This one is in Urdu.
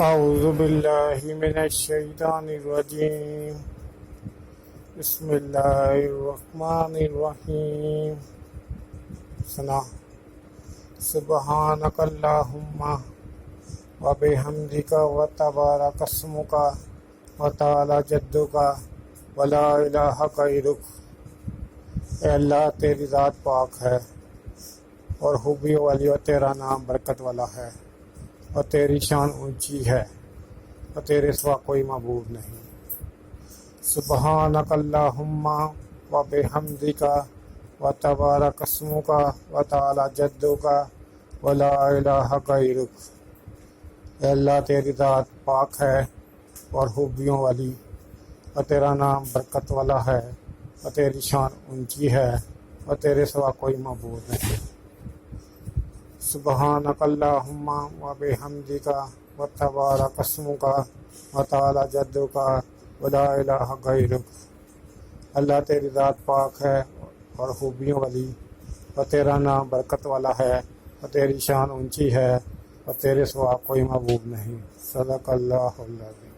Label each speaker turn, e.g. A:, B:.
A: اعوذ باللہ من الشیطان الرجیم بسم اللہ الرحمن الرحیم ثنا سبحانک اللہم و بحمدک و تبارک اسمک و تعالی جدک و لا الہ غیرک۔ اے اللہ تیری ذات پاک ہے اور خوبیوں والی، اور تیرا نام برکت والا ہے، اور تیری شان اونچی ہے، اور تیرے سوا کوئی معبود نہیں۔ سبحانک اللہم و بحمدک و تبارک اسمک و تعالی جدک و لا الہ غیرک۔ اے اللہ تیری ذات پاک ہے اور خوبیوں والی، اور تیرا نام برکت والا ہے، اور تیری شان اونچی ہے، اور تیرے سوا کوئی معبود نہیں۔ سبحانک اللہم و بحمدک و تبارک اسمک و تعالی جدک و لا الہ غیرک۔ اللہ تیری ذات پاک ہے اور خوبیوں والی، اور تیرا نام برکت والا ہے، اور تیری شان اونچی ہے، اور تیرے سوا کوئی معبود نہیں۔ صدق اللہ العظیم۔